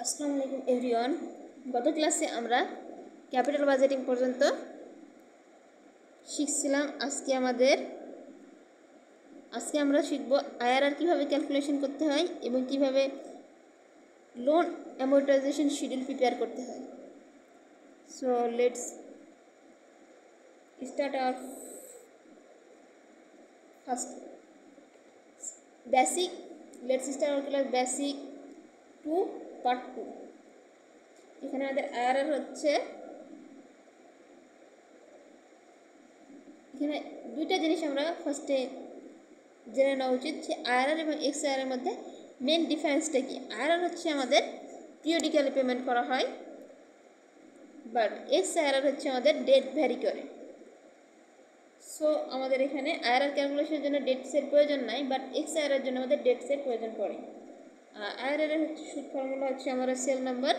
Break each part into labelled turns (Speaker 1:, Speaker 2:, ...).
Speaker 1: আসসালামু আলাইকুম এভরিওয়ান। গত ক্লাসে আমরা ক্যাপিটাল বাজেটিং পর্যন্ত শিখছিলাম। আজকে আমরা শিখব আইআরআর কিভাবে ক্যালকুলেশন করতে হয় এবং কিভাবে লোন অ্যামortization শিডিউল প্রিপেয়ার করতে হয়। So let's start our first basic class basic 2 part 2। এখানে আমাদের আইআরআর হচ্ছে, এখানে দুইটা জিনিস আমরা ফার্স্টে জেনে নেওয়া উচিত যে আইআরআর এবং এক্সআইআর এর মধ্যে মেন ডিফারেন্সটা কি। আইআরআর হচ্ছে আমাদের পিরিয়ডিক্যালি পেমেন্ট করা হয়, বাট এক্সআইআর হচ্ছে আমাদের ডেট ভ্যারি করে। সো আমাদের এখানে আইআরআর ক্যালকুলেশনের জন্য ডেটসের প্রয়োজন নাই, বাট এক্সআইআর এর জন্য আমাদের ডেটসের প্রয়োজন পড়ে। আইআরআর এর হচ্ছে সুদ ফর্মুলা হচ্ছে আমরা সেল নাম্বার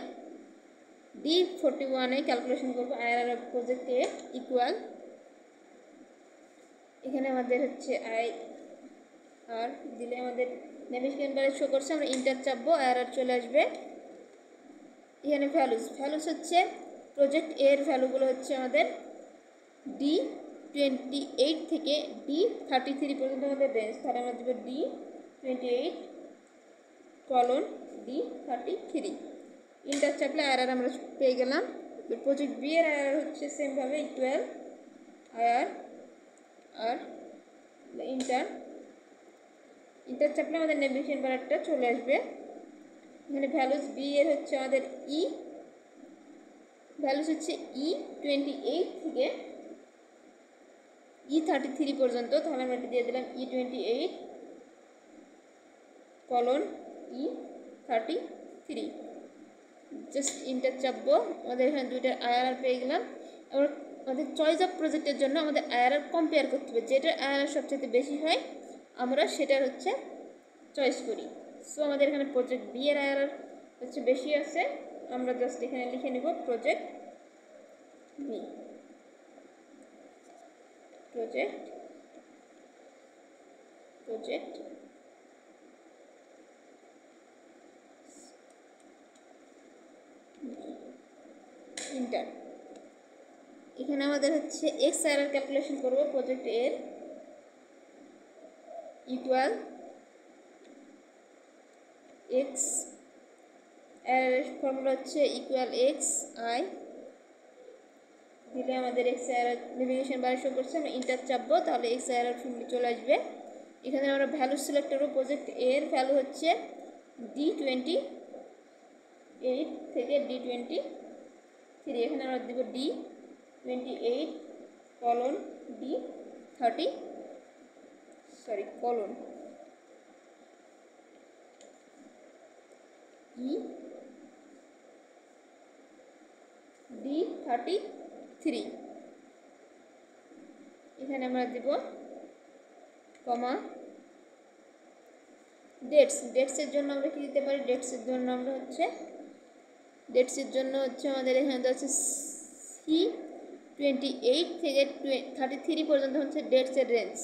Speaker 1: D41 ক্যালকুলেশন করবো। আইআরআর প্রজেক্ট এ ইকুয়াল, এখানে আমাদের হচ্ছে আই আর দিলে আমাদের নেভিগেশন বারে শো করছে, আমরা ইন্টার চাপবো, আইআরআর চলে আসবে। এখানে ভ্যালুস হচ্ছে প্রজেক্ট এর ভ্যালুগুলো হচ্ছে আমাদের D28 থেকে D33 পর্যন্ত আমাদের রেঞ্জ। তাহলে আমরা দেবো D28 D33। ইন্টার চাপলে আইআরআর আমরা পেয়ে গেলাম। প্রজেক্ট বি এর আইআরআর হচ্ছে সেমভাবে ইকুয়াল আইআর আর ইন্টার চাপলে আমাদের নেভিগেশন বারটা চলে আসবে। এখানে ভ্যালুস বি এর হচ্ছে আমাদের ভ্যালুস হচ্ছে E28 থেকে E33 পর্যন্ত। তাহলে আমরা এটা দিয়ে দিলাম E28 E33। জাস্ট ইন্টার চাপবো, আমাদের এখানে দুইটার আইআরআর পেয়ে গেলাম। এবার আমাদের চয়েস অফ প্রজেক্টের জন্য আমাদের আইআরআর কম্পেয়ার করতে হবে, যেটার আইআরআর সবচেয়ে বেশি হয় আমরা সেটার হচ্ছে চয়েস করি। সো আমাদের এখানে প্রজেক্ট বি এর আইআরআর হচ্ছে বেশি আছে, আমরা জাস্ট এখানে লিখে নেব প্রজেক্ট বি। Project inter. এখানে আমাদের হচ্ছে এক্সআইআর ক্যালকুলেশন করব। প্রজেক্ট এর ইকুয়াল এক্স এর ফর্মুলা হচ্ছে ইকুয়াল এক্স আই দিলে আমাদের এক্সআইআর নেভিগেশন বারে শো করছে, আমরা ইন্টার চাপবো, তাহলে এক্সআইআর ফর্মুলা চলে আসবে। এখানে আমরা ভ্যালু সিলেক্ট করবো। প্রজেক্ট এর ভ্যালু হচ্ছে D28 থেকে D23। এখানে আমরা দেব D28 D30 D33। এখানে আমরা দেব কমা ডেটসের জন্য আমরা কি দিতে পারি। ডেটসের জন্য আমাদের এখানে আছে C28 থেকে 33 পর্যন্ত হচ্ছে ডেটসের রেঞ্জ।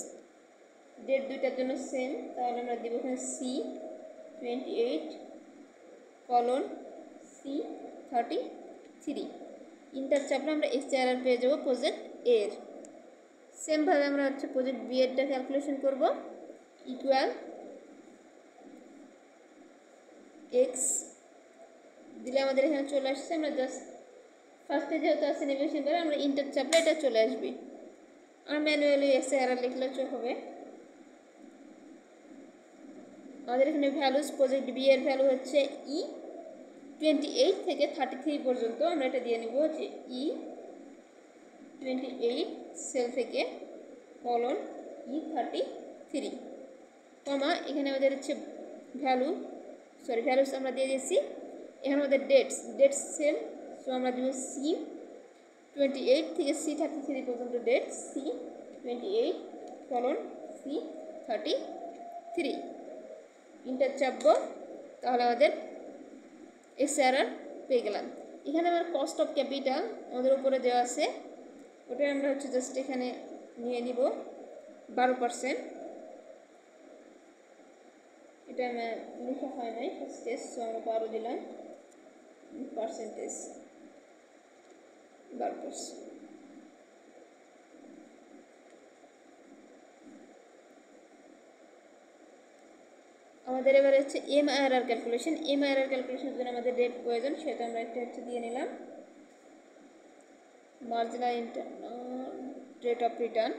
Speaker 1: ডেট দুইটার জন্য সেম, তাহলে আমরা দেব এখানে C28 C33। ইন্টার চাপলে আমরা এক্সআইআর পেয়ে যাবো প্রজেক্ট এর। সেমভাবে আমরা হচ্ছে প্রজেক্ট বি এরটা ক্যালকুলেশন করব। ইকুয়াল এক্স দিলে আমাদের এখানে চলে আসছে। আমরা জাস্ট ফার্স্টে যেহেতু আছে নেভিগেশন বারে, আমরা ইন্টার চাপলে এটা চলে আসবে। আর ম্যানুয়ালি এক্সআইআর লিখলে হবে। আমাদের এখানে ভ্যালুস প্রজেক্ট বি এর ভ্যালু হচ্ছে E28 থেকে 33 পর্যন্ত। আমরা এটা দিয়ে নিব যে E28 সেল থেকে E33 কমা, এখানে আমাদের হচ্ছে ভ্যালুস আমরা দিয়ে দিয়েছি। এখানে আমাদের ডেটস সেল, সো আমরা দিব C28 থেকে C33 পর্যন্ত ডেট C28 C33। ইন্টার চাপবো, তাহলে আমাদের এক্সআইআর পেয়ে গেলাম। এখানে আমার কস্ট অফ ক্যাপিটাল আমাদের উপরে দেওয়া আছে, ওটা আমরা হচ্ছে জাস্ট এখানে নিয়ে নিব 12%। এটা লেখা হয় নাই ফার্স্টে, সো আমরা 12 দিলাম। পার্সেন্টেজ 12%। আমাদের এবারে হচ্ছে এমআইআরআর ক্যালকুলেশন। এমআইআরআর ক্যালকুলেশনের জন্য আমাদের রেট প্রয়োজন, সেটা আমরা একটা হচ্ছে দিয়ে নিলাম marginal internal rate of return.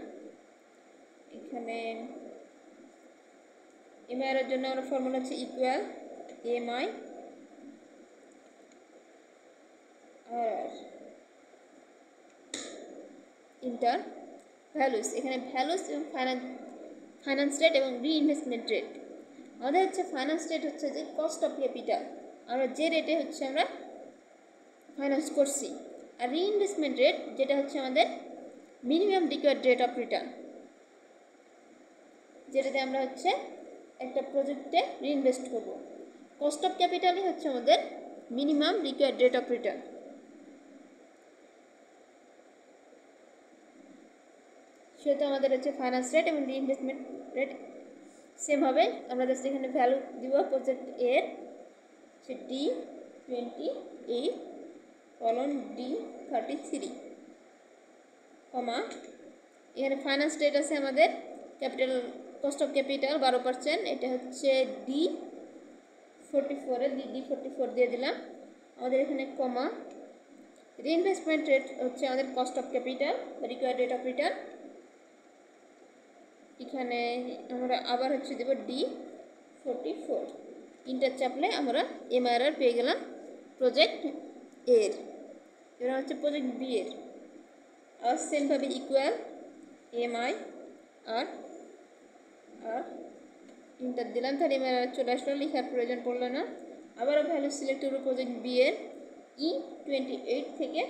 Speaker 1: এখানে এমআইআর জন্য আমরা ফর্মুলা হচ্ছে ইকুয়াল এমআই আর ইন্টার ভ্যালুস। এখানে ভ্যালুস এবং ফাইন্যান্স রেট এবং রিইনভেস্টমেন্ট রেট। আমাদের হচ্ছে ফাইন্যান্স রেট হচ্ছে যে কস্ট অফ ক্যাপিটাল, আমরা যে রেটে হচ্ছে আমরা ফাইন্যান্স করছি। আর রিইনভেস্টমেন্ট রেট যেটা হচ্ছে আমাদের minimum required rate of return, যেটাতে আমরা হচ্ছে একটা প্রজেক্টে রিইনভেস্ট করব। কস্ট অফ ক্যাপিটালই হচ্ছে আমাদের minimum required rate of return. সেহেতু আমাদের হচ্ছে ফাইন্যান্স রেট এবং রিইনভেস্টমেন্ট রেট সেম হবে। আমরা জাস্ট এখানে ভ্যালু দিব প্রজেক্ট এর, সে D28:D33, কমা এখানে ফাইন্যান্স রেট আছে আমাদের ক্যাপিটাল কস্ট অফ ক্যাপিটাল 12%, এটা হচ্ছে D44 এ D44 দিয়ে দিলাম আমাদের এখানে, কমা রিইনভেস্টমেন্ট রেট হচ্ছে আমাদের cost of capital required rate of return. এখানে আমরা আবার হচ্ছে দেব D44, ইন্টার চাপলে আমরা এমআইআরআর পেয়ে গেলাম প্রজেক্ট এর। এবার হচ্ছে প্রজেক্ট বি এর, আর সেমভাবে ইকুয়াল এমআই আর ইন্টার দিলাম, তাহলে এমআইআর চলে আসলো, লেখার প্রয়োজন পড়লো না। আবারও ভ্যালু সিলেক্ট করবো প্রজেক্ট বি এর E28 থেকে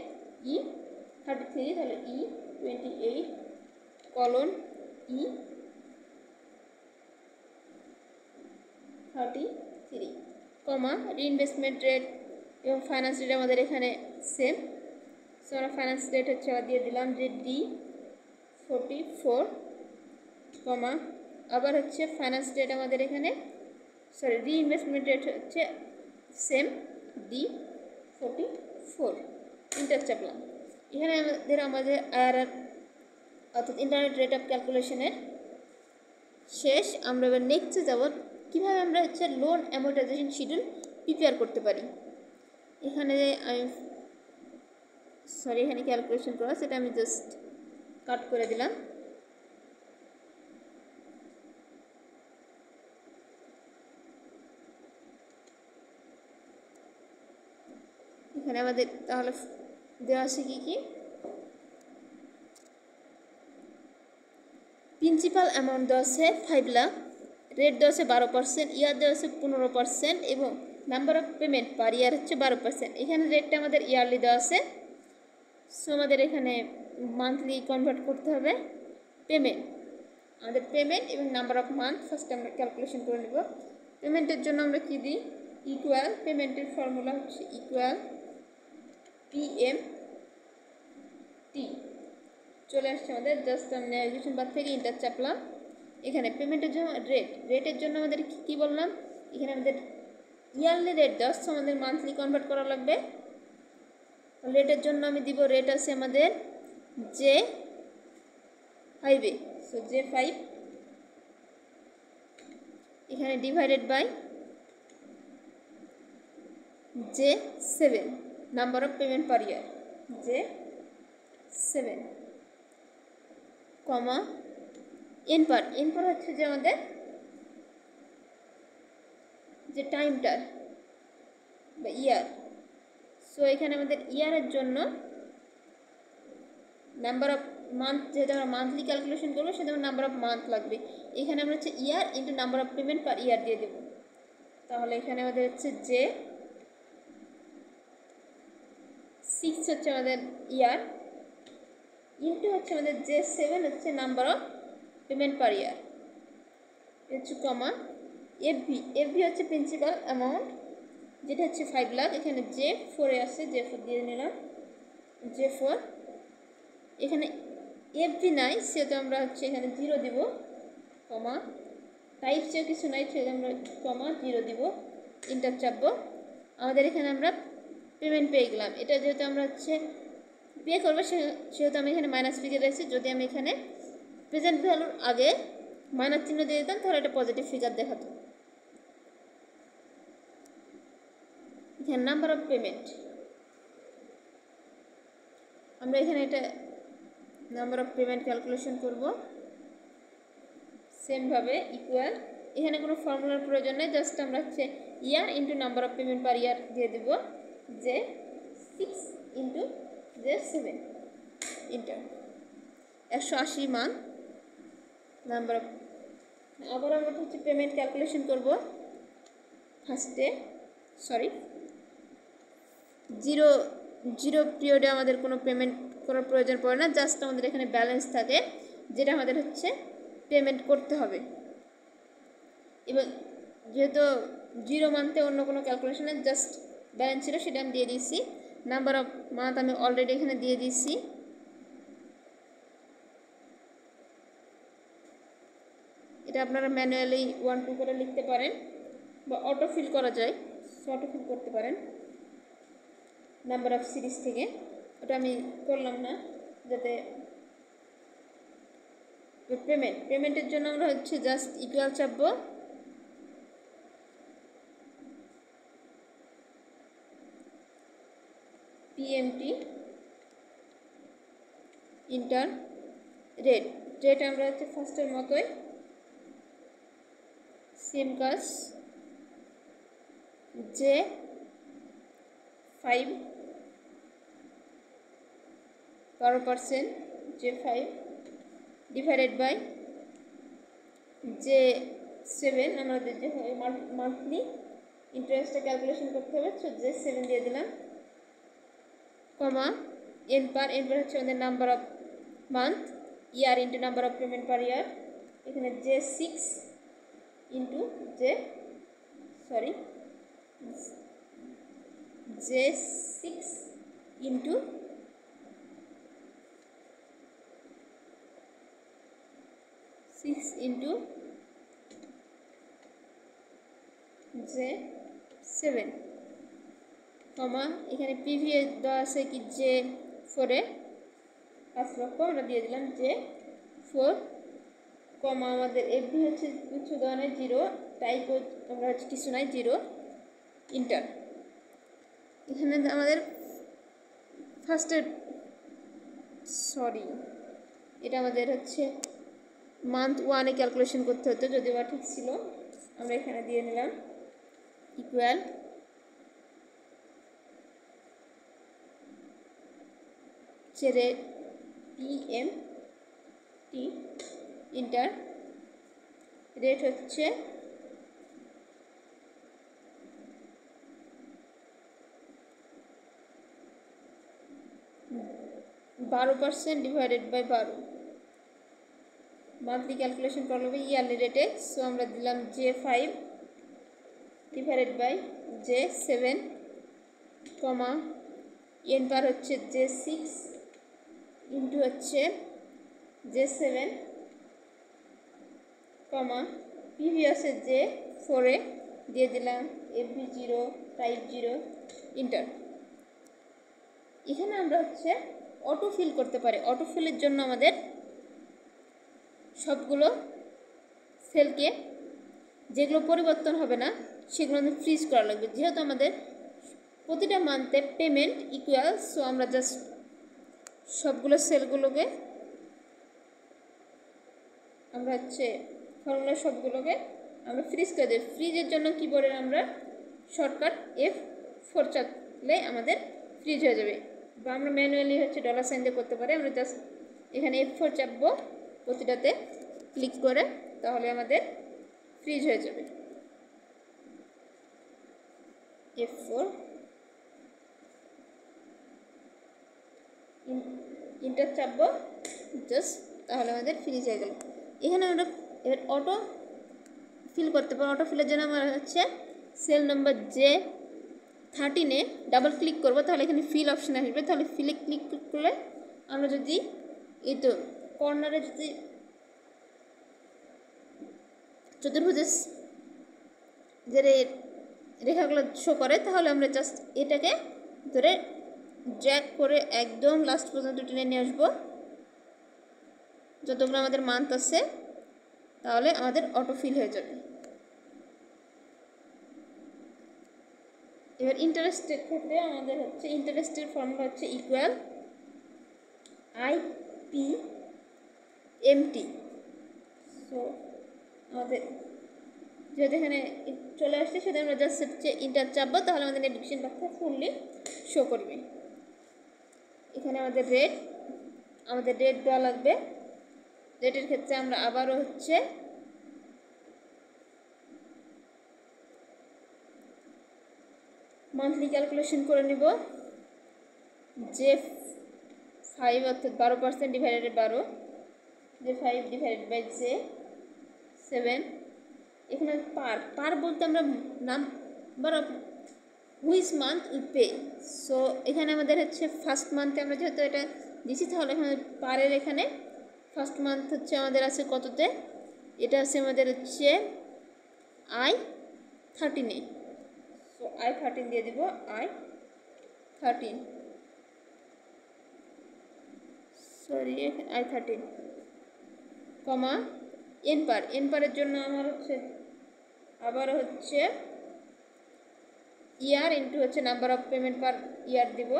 Speaker 1: E33, তাহলে E28:E33, কমা রিইনভেস্টমেন্ট রেট এবং ফাইন্যান্স রেট আমাদের এখানে সেম। সো আমরা ফাইন্যান্স রেট হচ্ছে দিয়ে দিলাম যে D44, কমা আবার হচ্ছে ফাইন্যান্স রেট আমাদের এখানে রিইনভেস্টমেন্ট রেট হচ্ছে সেম D44, ইন্টার চাপলাম। এখানে আমাদের আইআরআর অর্থাৎ ইন্টারনেট রেট অফ ক্যালকুলেশনের শেষ। আমরা এবার নেক্সটে যাব কীভাবে আমরা হচ্ছে লোন অ্যামোর্টাইজেশন শিডিউল প্রিপেয়ার করতে পারি। এখানে আমি এখানে ক্যালকুলেশন করা, সেটা আমি জাস্ট কাট করে দিলাম। এখানে আমাদের তাহলে দেওয়া আছে কি প্রিন্সিপাল অ্যামাউন্ট দেওয়া আছে 5 লাখ, রেট দেওয়া আছে 12%, ইয়ার দেওয়া আছে 15% এবং নাম্বার অফ পেমেন্ট পার ইয়ার হচ্ছে 12%। এখানে রেটটা আমাদের ইয়ারলি দেওয়া আছে, সো আমাদের এখানে মান্থলি কনভার্ট করতে হবে পেমেন্ট। আমাদের পেমেন্ট এবং নাম্বার অফ মান্থ ফার্স্ট আমরা ক্যালকুলেশন করে নেব। পেমেন্টের জন্য আমরা কী দিই, ইকুয়াল, পেমেন্টের ফর্মুলা হচ্ছে ইকুয়াল PMT, চলে আসছে আমাদের। জাস্ট আমি ন্যাভিগেশন বার থেকে ইন্টার চাপলাম। এখানে পেমেন্টের জন্য রেটের জন্য আমাদের কী বললাম, এখানে আমাদের ইয়ারলি রেট দেওয়া, আমাদের মান্থলি কনভার্ট করা লাগবে। রেটের জন্য আমি দিব, রেট আছে আমাদের J5, সো J5 এখানে divided by J7, number of payment per year J7, comma NPER হচ্ছে যে আমাদের যে টাইমটার বা ইয়ার। সো এখানে আমাদের ইয়ারের জন্য নাম্বার অফ মান্থ, যেহেতু আমরা মান্থলি ক্যালকুলেশন করবো সেটা নাম্বার অফ মান্থ লাগবে। এখানে আমরা হচ্ছে ইয়ার into number of payment per ইয়ার দিয়ে দেবো। তাহলে এখানে আমাদের হচ্ছে J6 হচ্ছে আমাদের ইয়ার, ইন্টু হচ্ছে আমাদের J7 হচ্ছে নাম্বার অফ পেমেন্ট পার ইয়ার, হচ্ছে কমা এফভি হচ্ছে প্রিন্সিপাল অ্যামাউন্ট, যেটা হচ্ছে 5 লাখ। এখানে J4 আছে, J4 দিয়ে নিলাম, J4 এখানে এফভি নাই, সেহেতু আমরা হচ্ছে এখানে 0 দিব, কমা টাইপ চেয়ে কিছু নাই, সেহেতু আমরা কমা 0 দিব, ইন্টার চাপবো। আমাদের এখানে আমরা পেমেন্ট পেয়ে গেলাম। এটা যেহেতু আমরা হচ্ছে পে করবো সেহেতু আমি এখানে মাইনাস ফিগার রেখেছি। যদি আমি এখানে প্রেজেন্ট ভ্যালুর আগে মাইনাস চিহ্ন দিয়ে দিতাম তাহলে এটা পজিটিভ ফিগার দেখাতো। এখানে নাম্বার অফ পেমেন্ট, আমরা এখানে এটা নাম্বার অফ পেমেন্ট ক্যালকুলেশন করব সেমভাবে ইকুয়াল। এখানে কোনো ফর্মুলার প্রয়োজন নেই, জাস্ট আমরা হচ্ছে ইয়ার into number of payment per ইয়ার দিয়ে দেবো যে 6 ইন্টু যে 7 ইন্টার 180 মান নাম্বার অফ। আবার আমরা হচ্ছে পেমেন্ট ক্যালকুলেশন করব ফার্স্টে, জিরো পিরিয়ডে আমাদের কোনো পেমেন্ট করার প্রয়োজন পড়ে না, জাস্ট আমাদের এখানে ব্যালেন্স থাকে যেটা আমাদের হচ্ছে পেমেন্ট করতে হবে। এবং যেহেতু 0 মান্থে অন্য কোনো ক্যালকুলেশনে জাস্ট ব্যালেন্স ছিল সেটা আমি দিয়ে দিয়েছি। নাম্বার অফ মান্থ আমি অলরেডি এখানে দিয়ে দিয়েছি। এটা আপনারা ম্যানুয়ালি 1 2 করে লিখতে পারেন বা অটো ফিল করা যায়, অটো ফিল করতে পারেন নাম্বার অফ সিরিজ থেকে। ওটা আমি করলাম না, যাতে পেমেন্টের জন্য আমরা হচ্ছে জাস্ট ইকুয়াল চাপবো, পিএমটি ইন্টার রেট আমরা হচ্ছে ফার্স্টের মতোই সেম কাজ, যে 5 12% যে 5 ডিভাইডেড বাই যে 7 আমাদের যে মান্থলি ইন্টারেস্টটা ক্যালকুলেশন করতে হবে, সো যে 7 দিয়ে দিলাম, কমা এন পার হচ্ছে আমাদের number of month, year into number of payment per year. এখানে যে 6 ইন্টু যে 6 ইন্টু যে 7, কমা এখানে পিভি দেওয়া আছে কি যে 4-এ 5 লক্ষ আমরা দিয়ে দিলাম যে 4, কমা আমাদের এফবি হচ্ছে কিছু দেওয়া নেই 0, টাইপও আমরা হচ্ছে কিছু নাই 0 ইন্টার। এখানে আমাদের ফার্স্টের এটা আমাদের হচ্ছে মান্থ 1-এ ক্যালকুলেশন করতে হতো, যদিও বা ঠিক ছিল, আমরা এখানে দিয়ে নিলাম equal rate PMT inter rate হচ্ছে 12% ডিভাইডেড বাই 12, মান্থলি ক্যালকুলেশন করা হবে ইয়ারলি রেটে। সো আমরা দিলাম যে 5 ডিভাইডেড বাই যে 7, কমা এন পার হচ্ছে যে 6 ইন্টু হচ্ছে যে 7, কমা পিভি আছে যে 4-এ দিয়ে দিলাম এফবি 0 টাইপ 0 ইন্টার। এখানে আমরা হচ্ছে অটো ফিল করতে পারি। অটো ফিলের জন্য আমাদের সবগুলো সেলকে যেগুলো পরিবর্তন হবে না সেগুলো আমাদের ফ্রিজ করা লাগবে, যেহেতু আমাদের প্রতিটা মান্থে পেমেন্ট ইকুয়াল। সো আমরা জাস্ট সবগুলো সেলগুলোকে আমরা হচ্ছে ফর্মুলা সবগুলোকে আমরা ফ্রিজ করে দেব। ফ্রিজের জন্য কিবোর্ডের আমরা শর্টকাট F4 চাপলে আমাদের ফ্রিজ হয়ে যাবে, বা আমরা ম্যানুয়ালি হচ্ছে $সাইন দিয়ে করতে পারি। আমরা জাস্ট এখানে F4 চাপবো প্রতিটাতে ক্লিক করে, তাহলে আমাদের ফ্রিজ হয়ে যাবে। F4 ইন্টার চাপবো জাস্ট, তাহলে আমাদের ফ্রিজ হয়ে গেল। এখানে আমরা এবার অটো ফিল করতে পারি। অটো ফিলের জন্য আমরা হচ্ছে সেল নাম্বার যে 13-এ ডাবল ক্লিক করবো, তাহলে এখানে ফিল অপশান আসবে। তাহলে ফিলে ক্লিক করলে আমরা যদি এই তো কর্নারে যদি চতুর্ভুজের যে রেখাগুলো শো করে, তাহলে আমরা জাস্ট এটাকে ধরে ড্র্যাগ করে একদম লাস্ট পর্যন্ত টেনে নিয়ে আসবো যতগুলো আমাদের মান্থ আছে, তাহলে আমাদের অটো ফিল হয়ে যাবে। এবার ইন্টারেস্টের ক্ষেত্রে আমাদের হচ্ছে ইন্টারেস্টের ফর্মুলা হচ্ছে ইকুয়াল IPMT। সো আমাদের যেহেতু এখানে চলে আসছে, সেটা আমরা জাস্ট হচ্ছে ইন্টার চাপবো, তাহলে আমাদের নেভিগেশন বারটা ফুললি শো করবে। এখানে আমাদের রেট দেওয়া লাগবে। রেটের ক্ষেত্রে আমরা আবারও হচ্ছে মান্থলি ক্যালকুলেশন করে নেব। যে 5 অর্থাৎ 12% ডিভাইডেড 12, যে 5 ডিভাইডেড বাই যে 7। এখানে পার বলতে আমরা number of which month we pay. So এখানে আমাদের হচ্ছে ফার্স্ট মান্থে আমরা যেহেতু এটা দিচ্ছি, তাহলে এখানে পারের এখানে ফার্স্ট মান্থ হচ্ছে আমাদের আছে কততে, এটা আছে আমাদের হচ্ছে I13-এ। সো I13 দিয়ে দিব, I13 কমা এন পারের জন্য আমার হচ্ছে আবার হচ্ছে ইয়ার ইন্টু হচ্ছে নাম্বার অফ পেমেন্ট পার ইয়ার দিব।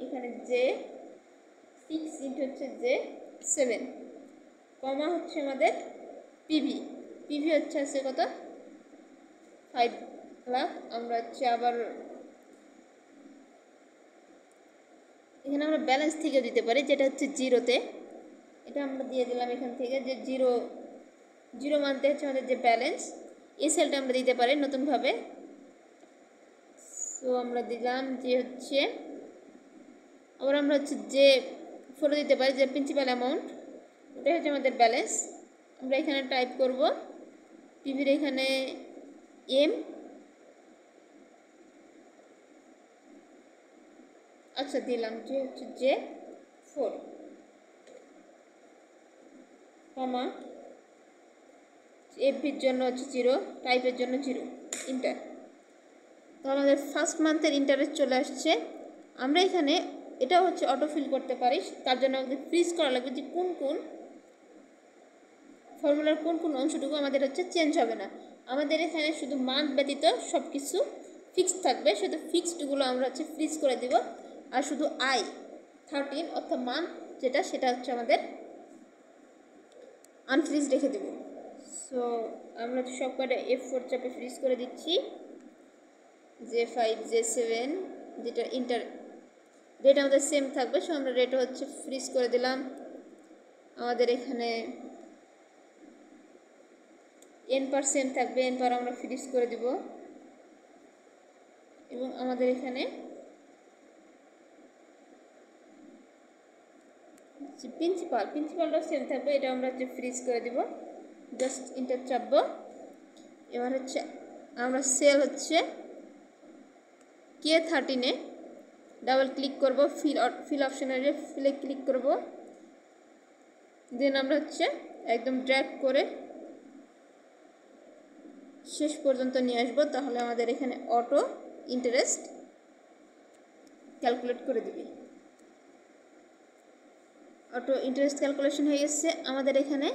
Speaker 1: এখানে যে 6 ইন্টু হচ্ছে যে 7 কমা হচ্ছে আমাদের পিভি হচ্ছে আছে কত 5 লাখ। আমরা হচ্ছে আবার এখানে আমরা ব্যালেন্স থেকে দিতে পারি, যেটা হচ্ছে জিরোতে, এটা আমরা দিয়ে দিলাম এখান থেকে, যে জিরো মান্থে হচ্ছে আমাদের যে ব্যালেন্স, এই সেলটা আমরা দিতে পারি নতুনভাবে। সো আমরা দিলাম যে হচ্ছে আবার আমরা হচ্ছে যে 4 দিতে পারি, যে প্রিন্সিপাল অ্যামাউন্ট, ওটাই হচ্ছে আমাদের ব্যালেন্স। আমরা এখানে টাইপ করব পিভির এখানে এম, আচ্ছা দিলাম যে হচ্ছে যে 4 কমা এফবির জন্য হচ্ছে 0, টাইপের জন্য 0, ইন্টার। তো আমাদের ফার্স্ট মান্থের ইন্টারেস্ট চলে আসছে। আমরা এখানে এটাও হচ্ছে অটো ফিল করতে পারি, তার জন্য আমাদের ফ্রিজ করা লাগবে যে কোন ফর্মুলার কোন অংশটুকু আমাদের হচ্ছে চেঞ্জ হবে না। আমাদের এখানে শুধু মান্থ ব্যতীত সব কিছু ফিক্সড থাকবে, শুধু ফিক্সডগুলো আমরা হচ্ছে ফ্রিজ করে দেব। আর শুধু I13 অর্থাৎ মান্থ যেটা, সেটা হচ্ছে আমাদের আনফ্রিজ রেখে দেব। সো আমরা সব কটা F4 চাপে ফ্রিজ করে দিচ্ছি। যে 5 যে 7 যেটা ইন্টার রেট আমাদের সেম থাকবে, সো আমরা রেটও হচ্ছে ফ্রিজ করে দিলাম। আমাদের এখানে n% থাকবে, n পার আমরা ফ্রিজ করে দিব। এবং আমাদের এখানে প্রিন্সিপালটাও সেম থাকবে, এটা আমরা হচ্ছে ফ্রিজ করে দিব। জাস্ট ইন্টার চাপবো। এবার হচ্ছে আমরা সেল হচ্ছে K13-এ ডাবল ক্লিক করব, ফিল অপশনের ফিলে ক্লিক করব, দেন আমরা হচ্ছে একদম ড্র্যাগ করে শেষ পর্যন্ত নিয়ে আসবো, তাহলে আমাদের এখানে অটো ইন্টারেস্ট ক্যালকুলেট করে দিবে। অটো ইন্টারেস্ট ক্যালকুলেশন হয়ে গেছে। আমাদের এখানে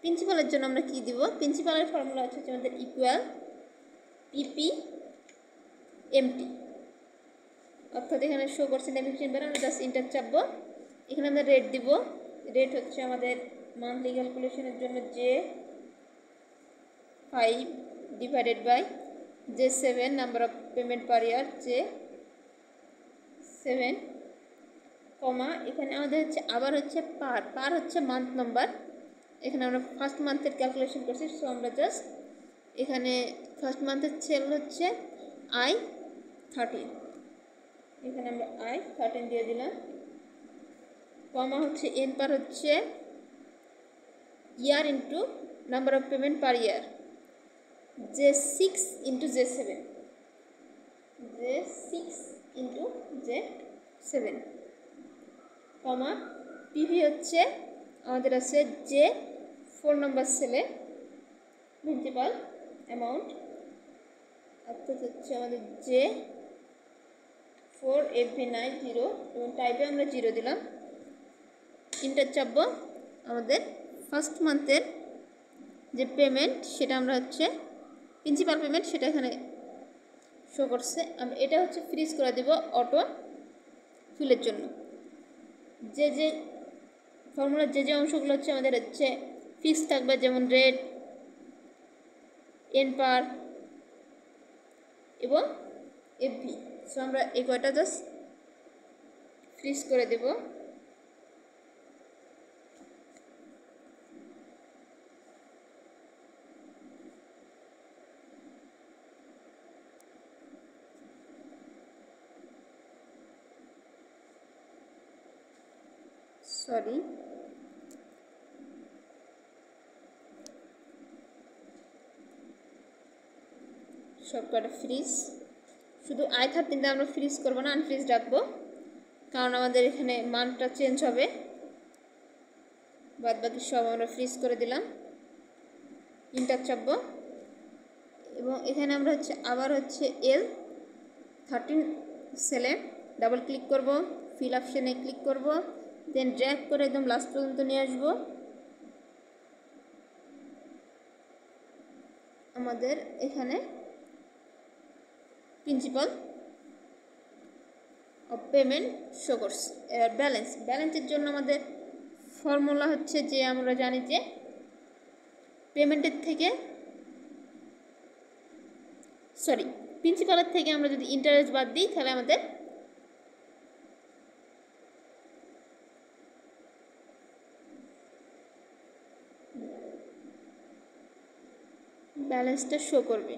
Speaker 1: প্রিন্সিপালের জন্য আমরা কি দিব, প্রিন্সিপালের ফর্মুলা হচ্ছে আমাদের ইকুয়াল PPMT, অর্থাৎ এখানে শো করছে নেভিগেশন বার, আমরা জাস্ট ইন্টার চাপবো। এখানে আমরা রেট দিব, রেট হচ্ছে আমাদের মান্থলি ক্যালকুলেশনের জন্য যে 5 ডিভাইডেড বাই যে 7 নাম্বার অফ পেমেন্ট পার ইয়ার যে 7 কমা এখানে আমাদের হচ্ছে আবার হচ্ছে পার হচ্ছে মান্থ নাম্বার। এখানে আমরা ফার্স্ট মান্থের ক্যালকুলেশন করছি, সো আমরা জাস্ট এখানে ফার্স্ট মান্থের সেল হচ্ছে I13, এখানে আমরা I13 দিয়ে দিলাম। কমা হচ্ছে এন পার হচ্ছে ইয়ার into number of payment per ইয়ার যে 6 ইন্টু যে 7, যে 6 ইন্টু যে 7 কমা পিভি হচ্ছে আমাদের আছে যে 4 নম্বর সেলে প্রিন্সিপাল অ্যামাউন্ট অর্থাৎ হচ্ছে আমাদের J4FB90 এবং টাইপে আমরা 0 দিলাম। ইন্টার চাপবো। আমাদের ফার্স্ট মান্থের যে পেমেন্ট সেটা আমরা হচ্ছে প্রিন্সিপাল পেমেন্ট সেটা এখানে শো করছে। আমরা এটা হচ্ছে ফ্রিজ করে দেব অটো ফিলের জন্য। যে ফর্মুলার যে অংশগুলো হচ্ছে আমাদের হচ্ছে ফিক্স থাকবে, যেমন রেট, এনপার এবং এফভি। সো আমরা এই কয়টা জাস্ট ফ্রিজ করে দেব। সরি, সবকটা ফ্রিজ, শুধু I13 আমরা ফ্রিজ করবো না, আনফ্রিজ রাখবো, কারণ আমাদের এখানে মানটা চেঞ্জ হবে। বাদ বাকি সব আমরা ফ্রিজ করে দিলাম। ইন্টার চাপবো এবং এখানে আমরা হচ্ছে আবার হচ্ছে L13 সেলে ডাবল ক্লিক করব, ফিল অপশানে ক্লিক করব, দেন ড্র্যাগ করে একদম লাস্ট পর্যন্ত নিয়ে আসব। আমাদের এখানে প্রিন্সিপাল অফ পেমেন্ট শো করছে। এবার ব্যালেন্সের জন্য আমাদের ফর্মুলা হচ্ছে যে আমরা জানি যে পেমেন্টের থেকে প্রিন্সিপালের থেকে আমরা যদি ইন্টারেস্ট বাদ দিই তাহলে আমাদের ব্যালেন্সটা শো করবে।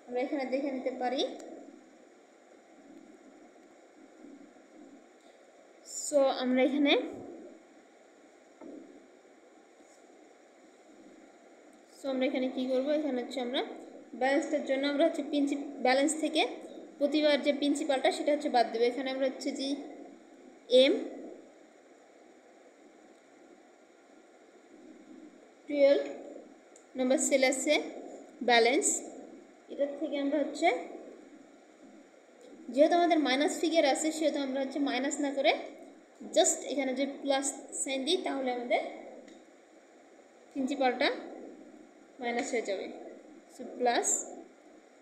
Speaker 1: আমরা এখানে দেখে নিতে পারি। সো আমরা এখানে কি করব, এখানে হচ্ছে আমরা ব্যালেন্সটার জন্য আমরা হচ্ছে ব্যালেন্স থেকে প্রতিবার যে প্রিন্সিপালটা সেটা হচ্ছে বাদ দেবো। এখানে আমরা হচ্ছে যে M12 নম্বর সেল আছে ব্যালেন্স, এটার থেকে আমরা হচ্ছে যেহেতু আমাদের মাইনাস ফিগার আছে সেহেতু আমরা হচ্ছে মাইনাস না করে জাস্ট এখানে যে প্লাস সাইন দিই তাহলে আমাদের প্রিন্সিপালটা মাইনাস হয়ে যাবে। সো প্লাস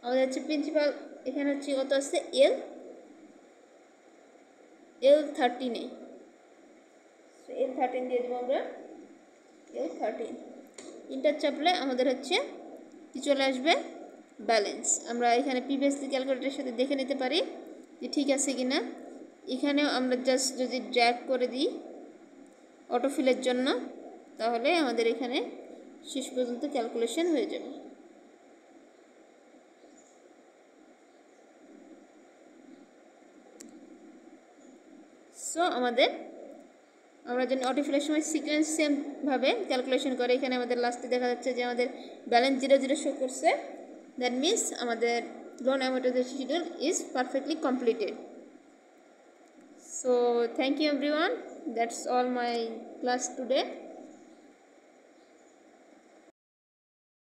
Speaker 1: আমাদের হচ্ছে প্রিন্সিপাল এখানে হচ্ছে কত আছে L13 সো L13 দিয়ে দেবো আমরা L13। ইন্টার চাপলে আমাদের হচ্ছে কি চলে আসবে, ব্যালেন্স। আমরা এখানে প্রিভিয়াসলি ক্যালকুলেটরের সাথে দেখে নিতে পারি যে ঠিক আছে কি না। এখানেও আমরা জাস্ট যদি ড্র্যাগ করে দিই অটোফিলের জন্য তাহলে আমাদের এখানে শেষ পর্যন্ত ক্যালকুলেশন হয়ে যাবে। সো আমরা জানি অটোফিলের সময় সিকোয়েন্স সেমভাবে ক্যালকুলেশন করে। এখানে আমাদের লাস্টে দেখা যাচ্ছে যে আমাদের ব্যালেন্স 00 শো করছে। দ্যাট মিনস আমাদের loan amortization schedule is perfectly completed. So thank you everyone, that's all my class today.